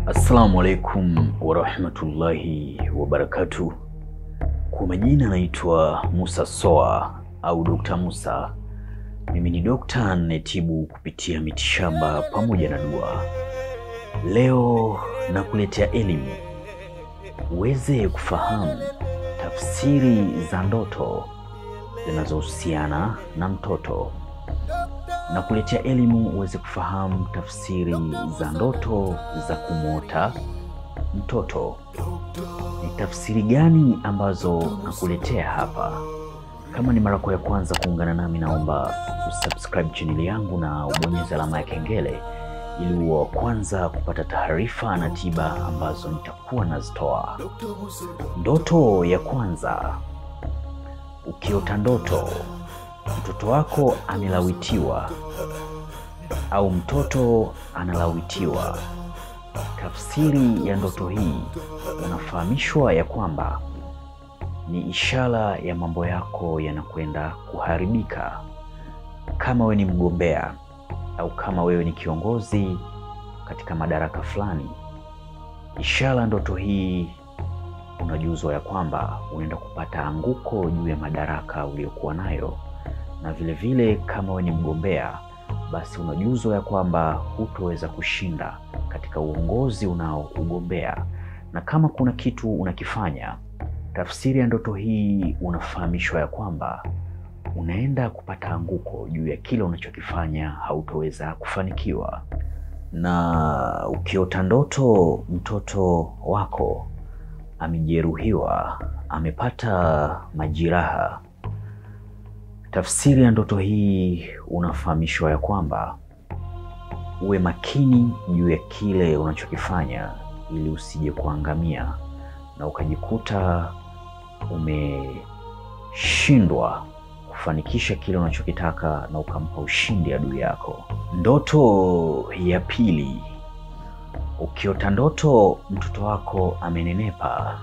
Assalamu alaikum warahmatullahi wabarakatuh. Kwa majina naitwa Musa Soa au Dr. Musa. Mimi ni dokta ninayetibu kupitia mitishamba pamoja na dua. Leo nakuletea elimu uweze kufahamu tafsiri za ndoto zinazohusiana na mtoto. Nakuletea elimu uweze kufahamu tafsiri za ndoto za kumwota mtoto. Ni tafsiri gani ambazo nakuletea hapa? Kama ni mara ya kwanza kuungana nami, naomba usubscribe channel yangu na ubonyeze alama ya kengele ili uwe wa kwanza kupata taarifa na tiba ambazo nitakuwa nazitoa. Ndoto ya kwanza. Ukiota ndoto mtoto wako amelawitiwa au mtoto analawitiwa, tafsiri ya ndoto hii unafahamishwa ya kwamba ni ishara ya mambo yako yanakwenda kuharibika. Kama wewe ni mgombea au kama wewe ni kiongozi katika madaraka fulani, ishara ndoto hii unajuzwa ya kwamba unaenda kupata anguko juu ya madaraka uliyokuwa nayo. Na vile vile kama wewe ni mgombea, basi unajuzwa ya kwamba hutoweza kushinda katika uongozi unaougombea. Na kama kuna kitu unakifanya, tafsiri ya ndoto hii unafahamishwa ya kwamba unaenda kupata anguko juu ya kile unachokifanya, hautoweza kufanikiwa. Na ukiota ndoto mtoto wako amejeruhiwa, amepata majeraha, tafsiri ya ndoto hii unafahamishwa ya kwamba uwe makini juu ya kile unachokifanya ili usije kuangamia na ukajikuta umeshindwa kufanikisha kile unachokitaka na ukampa ushindi adui yako. Ndoto ya pili. Ukiota ndoto mtoto wako amenenepa,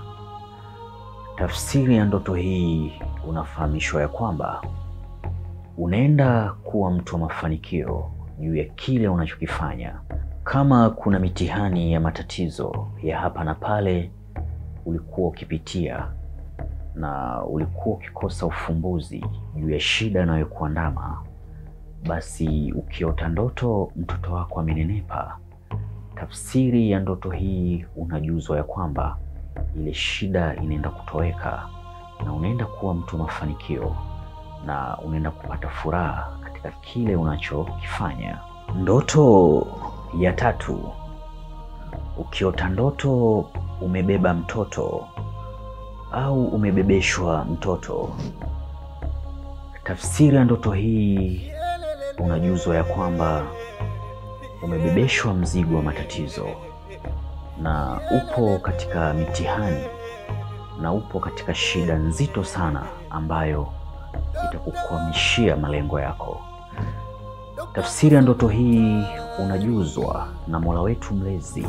tafsiri ya ndoto hii unafahamishwa ya kwamba unaenda kuwa mtu wa mafanikio juu ya kile unachokifanya. Kama kuna mitihani ya matatizo ya hapa na pale ulikuwa ukipitia na ulikuwa ukikosa ufumbuzi juu ya shida inayokuandama, basi ukiota ndoto mtoto wako amenenepa, tafsiri ya ndoto hii unajuzwa ya kwamba ile shida inaenda kutoweka na unaenda kuwa mtu wa mafanikio na unaenda kupata furaha katika kile unachokifanya. Ndoto ya tatu. Ukiota ndoto umebeba mtoto au umebebeshwa mtoto, tafsiri ya ndoto hii unajuzwa ya kwamba umebebeshwa mzigo wa matatizo na upo katika mitihani na upo katika shida nzito sana ambayo itakukwamishia malengo yako. Tafsiri ya ndoto hii unajuzwa na Mola wetu mlezi.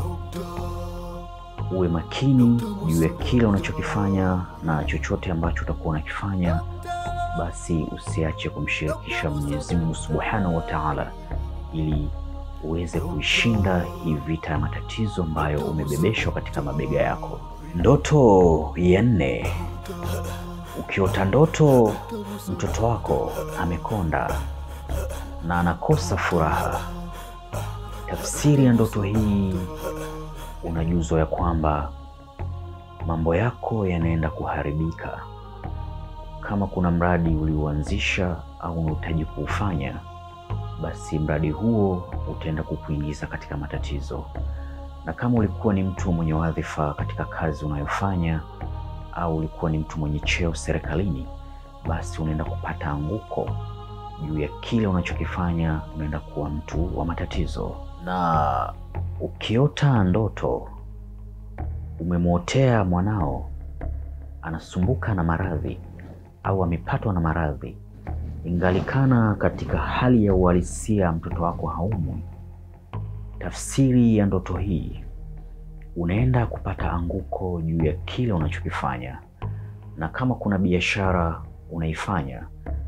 Uwe makini juu ya kile unachokifanya na chochote ambacho utakuwa unakifanya, basi usiache kumshirikisha Mwenyezi Mungu Subhanahu wa Ta'ala ili uweze kuishinda hii vita ya matatizo ambayo umebebeshwa katika mabega yako. Ndoto ya nne. Ukiota ndoto mtoto wako amekonda na anakosa furaha, tafsiri ya ndoto hii unajuzwa ya kwamba mambo yako yanaenda kuharibika. Kama kuna mradi ulioanzisha au unahitaji kuufanya, basi mradi huo utaenda kukuingiza katika matatizo. Na kama ulikuwa ni mtu mwenye wadhifa katika kazi unayofanya au ulikuwa ni mtu mwenye cheo serikalini, basi unaenda kupata anguko juu ya kile unachokifanya, unaenda kuwa mtu wa matatizo. Na ukiota ndoto umemwotea mwanao anasumbuka na maradhi au amepatwa na maradhi, ingalikana katika hali ya uhalisia mtoto wako haumwi, tafsiri ya ndoto hii unaenda kupata anguko juu ya kile unachokifanya. Na kama kuna biashara unaifanya,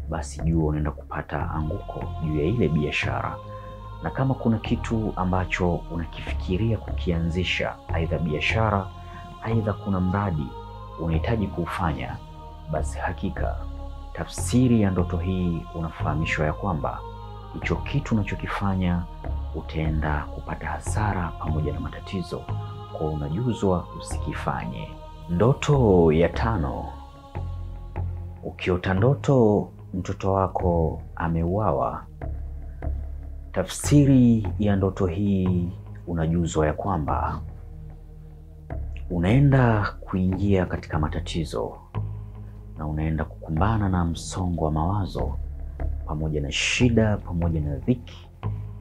basi jua unaenda kupata anguko juu ya ile biashara. Na kama kuna kitu ambacho unakifikiria kukianzisha, aidha biashara, aidha kuna mradi unahitaji kuufanya, basi hakika tafsiri ya ndoto hii unafahamishwa ya kwamba hicho kitu unachokifanya utaenda kupata hasara pamoja na matatizo, kwa unajuzwa usikifanye. Ndoto ya 5. Ukiota ndoto mtoto wako ameuawa, tafsiri ya ndoto hii unajuzwa ya kwamba unaenda kuingia katika matatizo na unaenda kukumbana na msongo wa mawazo pamoja na shida pamoja na dhiki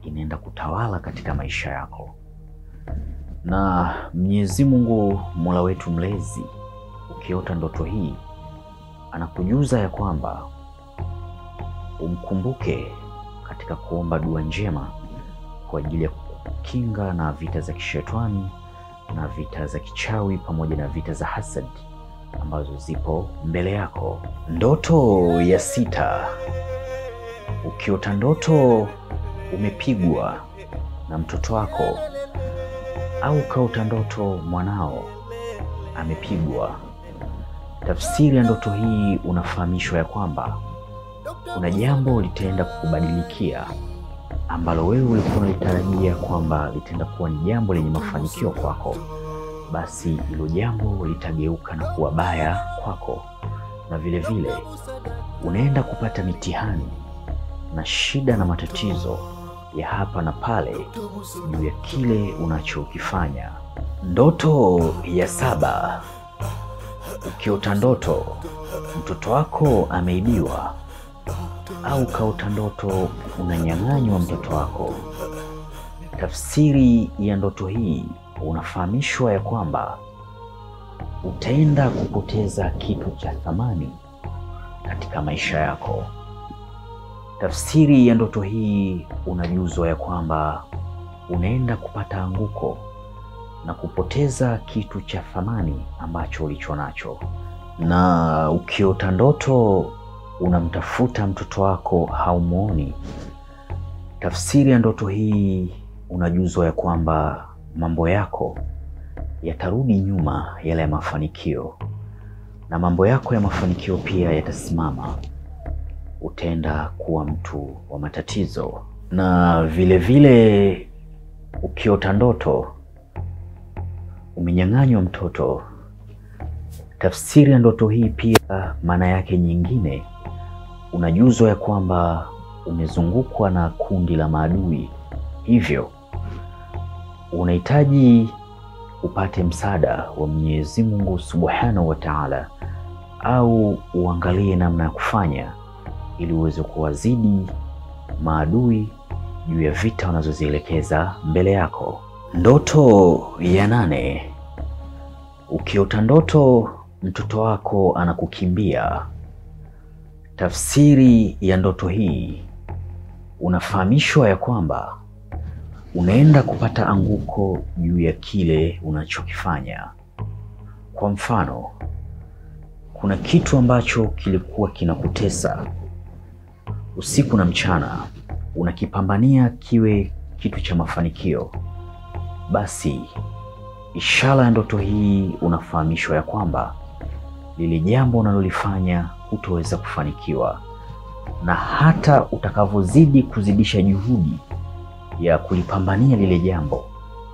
inaenda kutawala katika maisha yako. Na Mwenyezi Mungu Mola wetu mlezi, ukiota ndoto hii anakujuza ya kwamba umkumbuke katika kuomba dua njema kwa ajili ya kukinga na vita za kishetani na vita za kichawi pamoja na vita za hasad ambazo zipo mbele yako. Ndoto ya 6. Ukiota ndoto umepigwa na mtoto wako au kaota ndoto mwanao amepigwa, tafsiri ya ndoto hii unafahamishwa ya kwamba kuna jambo litaenda kukubadilikia ambalo wewe ulikuwa unatarajia kwamba litaenda kuwa ni jambo lenye mafanikio kwako, basi hilo jambo litageuka na kuwa baya kwako. Na vile vile unaenda kupata mitihani na shida na matatizo ya hapa na pale juu ya kile unachokifanya. Ndoto ya 7. Ukiota ndoto mtoto wako ameibiwa au kaota ndoto unanyang'anywa mtoto wako, tafsiri ya ndoto hii unafahamishwa ya kwamba utaenda kupoteza kitu cha thamani katika maisha yako. Tafsiri ya ndoto hii unajuzwa ya kwamba unaenda kupata anguko na kupoteza kitu cha thamani ambacho ulicho nacho. Na ukiota ndoto unamtafuta mtoto wako haumuoni, tafsiri ya ndoto hii unajuzwa ya kwamba mambo yako yatarudi nyuma, yale ya mafanikio, na mambo yako ya mafanikio pia yatasimama. Utaenda kuwa mtu wa matatizo. Na vile vile ukiota ndoto umenyang'anywa mtoto, tafsiri ya ndoto hii pia maana yake nyingine unajuzwa ya kwamba umezungukwa na kundi la maadui, hivyo unahitaji upate msaada wa Mwenyezi Mungu Subhanahu wa Ta'ala, au uangalie namna ya kufanya ili uweze kuwazidi maadui juu ya vita wanazozielekeza mbele yako. Ndoto ya 8. Ukiota ndoto mtoto wako anakukimbia, tafsiri ya ndoto hii unafahamishwa ya kwamba unaenda kupata anguko juu ya kile unachokifanya. Kwa mfano, kuna kitu ambacho kilikuwa kinakutesa usiku na mchana, unakipambania kiwe kitu cha mafanikio, basi ishara ya ndoto hii unafahamishwa ya kwamba lile jambo unalolifanya hutoweza kufanikiwa, na hata utakavyozidi kuzidisha juhudi ya kulipambania lile jambo,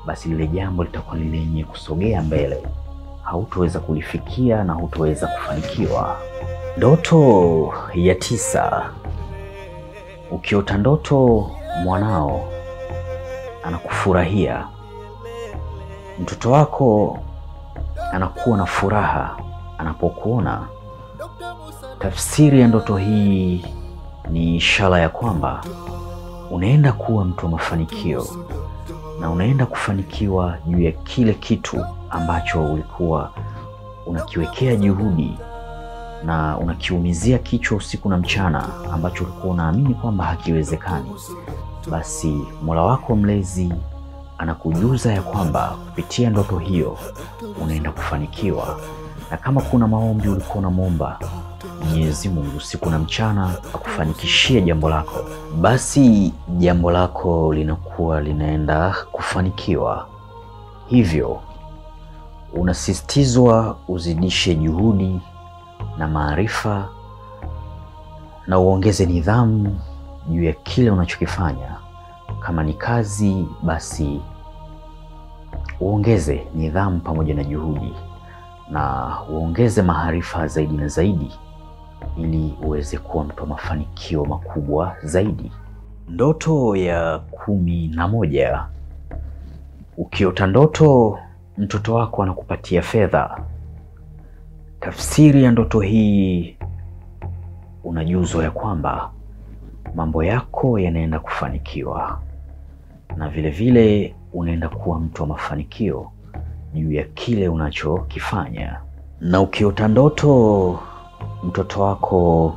basi lile jambo litakuwa lenye kusogea mbele, hautoweza kulifikia na hutoweza kufanikiwa. Ndoto ya 9. Ukiota ndoto mwanao anakufurahia, mtoto wako anakuwa na furaha anapokuona, tafsiri ya ndoto hii ni ishara ya kwamba unaenda kuwa mtu wa mafanikio na unaenda kufanikiwa juu ya kile kitu ambacho ulikuwa unakiwekea juhudi na unakiumizia kichwa usiku na mchana, ambacho ulikuwa unaamini kwamba hakiwezekani. Basi Mola wako mlezi anakujuza ya kwamba kupitia ndoto hiyo unaenda kufanikiwa. Na kama kuna maombi ulikuwa unamuomba, Mwenyezi Mungu usiku na mchana akufanikishie jambo lako, basi jambo lako linakuwa linaenda kufanikiwa. Hivyo unasisitizwa uzidishe juhudi na maarifa na uongeze nidhamu juu ya kile unachokifanya. Kama ni kazi, basi uongeze nidhamu pamoja na juhudi na uongeze maarifa zaidi na zaidi ili uweze kuwa mtu wa mafanikio makubwa zaidi. Ndoto ya 11. Ukiota ndoto mtoto wako anakupatia fedha, tafsiri ya ndoto hii unajuzwa ya kwamba mambo yako yanaenda kufanikiwa na vile vile unaenda kuwa mtu wa mafanikio juu ya kile unachokifanya. Na ukiota ndoto mtoto wako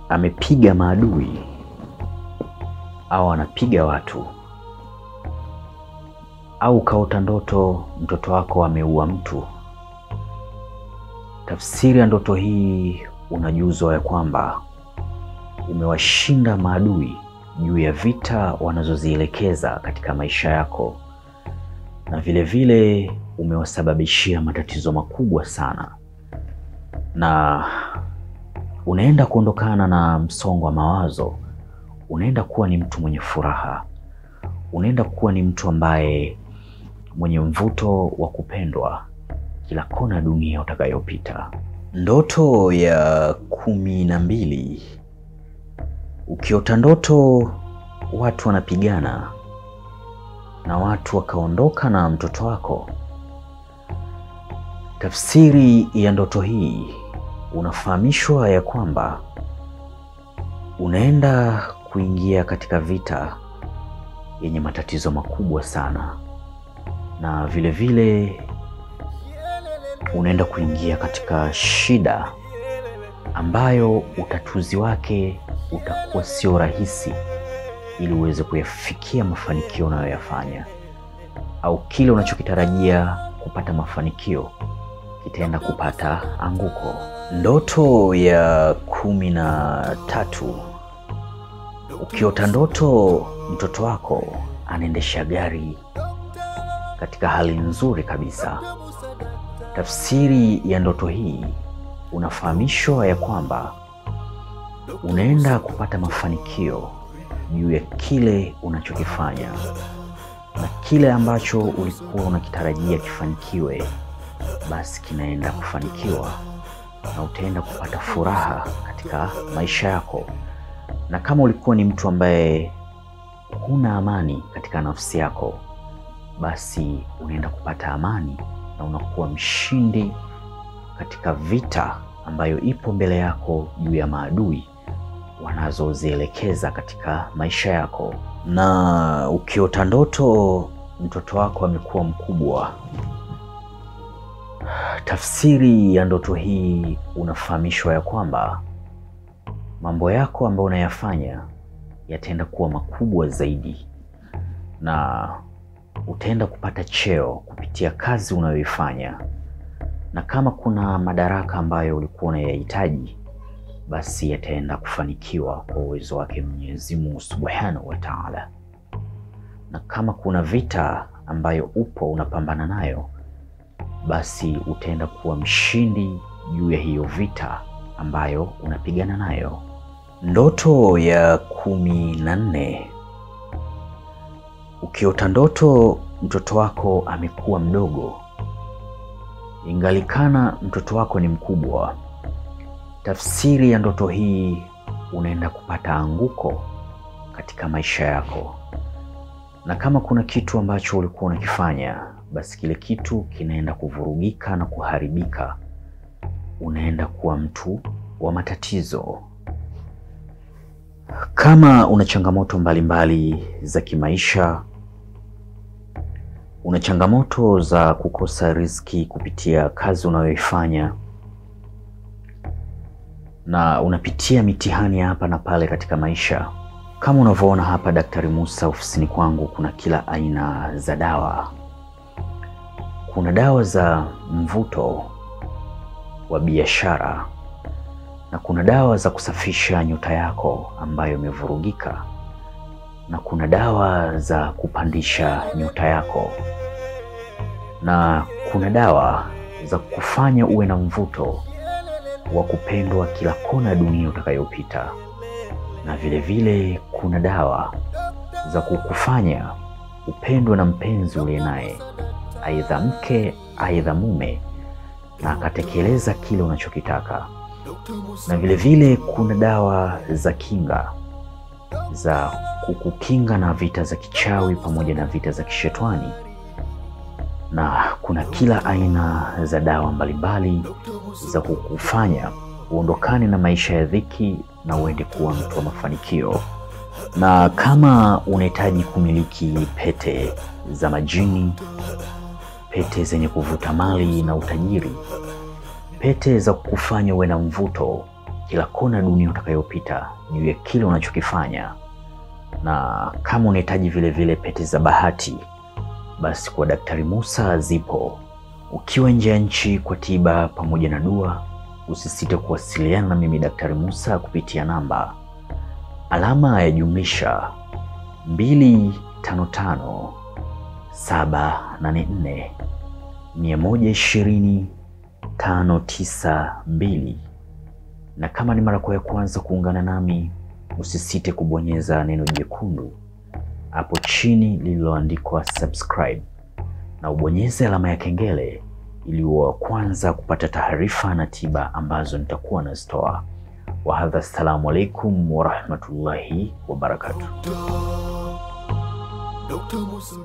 amepiga maadui au anapiga watu, au ukaota ndoto mtoto wako ameua mtu, tafsiri ya ndoto hii unajuzwa ya kwamba umewashinda maadui juu ya vita wanazozielekeza katika maisha yako, na vile vile umewasababishia matatizo makubwa sana, na unaenda kuondokana na msongo wa mawazo. Unaenda kuwa ni mtu mwenye furaha, unaenda kuwa ni mtu ambaye mwenye mvuto wa kupendwa kila kona dunia utakayopita. Ndoto ya 12. Ukiota ndoto watu wanapigana na watu wakaondoka na mtoto wako, tafsiri ya ndoto hii unafahamishwa ya kwamba unaenda kuingia katika vita yenye matatizo makubwa sana, na vile vile unaenda kuingia katika shida ambayo utatuzi wake utakuwa sio rahisi ili uweze kuyafikia mafanikio unayoyafanya, au kile unachokitarajia kupata mafanikio kitaenda kupata anguko. Ndoto ya 13. Ukiota ndoto mtoto wako anaendesha gari katika hali nzuri kabisa, tafsiri ya ndoto hii unafahamishwa ya kwamba unaenda kupata mafanikio juu ya kile unachokifanya, na kile ambacho ulikuwa unakitarajia kifanikiwe basi kinaenda kufanikiwa, na utaenda kupata furaha katika maisha yako. Na kama ulikuwa ni mtu ambaye huna amani katika nafsi yako, basi unaenda kupata amani na unakuwa mshindi katika vita ambayo ipo mbele yako juu ya maadui wanazozielekeza katika maisha yako. Na ukiota ndoto mtoto wako amekuwa mkubwa, tafsiri ya ndoto hii unafahamishwa ya kwamba mambo yako ambayo unayafanya yataenda kuwa makubwa zaidi, na utaenda kupata cheo kupitia kazi unayoifanya, na kama kuna madaraka ambayo ulikuwa unayahitaji basi yataenda kufanikiwa kwa uwezo wake Mwenyezi Mungu Subhanahu wa Ta'ala. Na kama kuna vita ambayo upo unapambana nayo, basi utaenda kuwa mshindi juu ya hiyo vita ambayo unapigana nayo. Ndoto ya 14. Ukiota ndoto mtoto wako amekuwa mdogo, ingalikana mtoto wako ni mkubwa, tafsiri ya ndoto hii unaenda kupata anguko katika maisha yako. Na kama kuna kitu ambacho ulikuwa unakifanya, basi kile kitu kinaenda kuvurugika na kuharibika. Unaenda kuwa mtu wa matatizo. Kama una changamoto mbalimbali za kimaisha, una changamoto za kukosa riziki kupitia kazi unayoifanya, na unapitia mitihani hapa na pale katika maisha, kama unavyoona hapa Daktari Musa ofisini kwangu, kuna kila aina za dawa. Kuna dawa za mvuto wa biashara, na kuna dawa za kusafisha nyota yako ambayo imevurugika, na kuna dawa za kupandisha nyota yako, na kuna dawa za kufanya uwe na mvuto wa kupendwa kila kona ya dunia utakayopita, na vile vile kuna dawa za kukufanya upendwe na mpenzi uliye naye, aidha mke aidha mume, na akatekeleza kile unachokitaka. Na vile vile kuna dawa za kinga za kukukinga na vita za kichawi pamoja na vita za kishetani, na kuna kila aina za dawa mbalimbali za kukufanya uondokane na maisha ya dhiki na uende kuwa mtu wa mafanikio. Na kama unahitaji kumiliki pete za majini, pete zenye kuvuta mali na utajiri, pete za kukufanya uwe na mvuto kila kona dunia utakayopita juu ya kile unachokifanya, na kama unahitaji vile vile pete za bahati, basi kwa Daktari Musa zipo. Ukiwa nje ya nchi kwa tiba pamoja na dua, usisite kuwasiliana na mimi Daktari Musa kupitia namba +255 784 120 592. Na kama ni mara ya kwanza kuungana nami, usisite kubonyeza neno jekundu hapo chini lililoandikwa subscribe, na ubonyeze alama ya kengele ili uwe wa kwanza kupata taarifa na tiba ambazo nitakuwa nazitoa. Wa hadha, assalamu alaikum wa rahmatullahi wa barakatuh. Dr. Musa.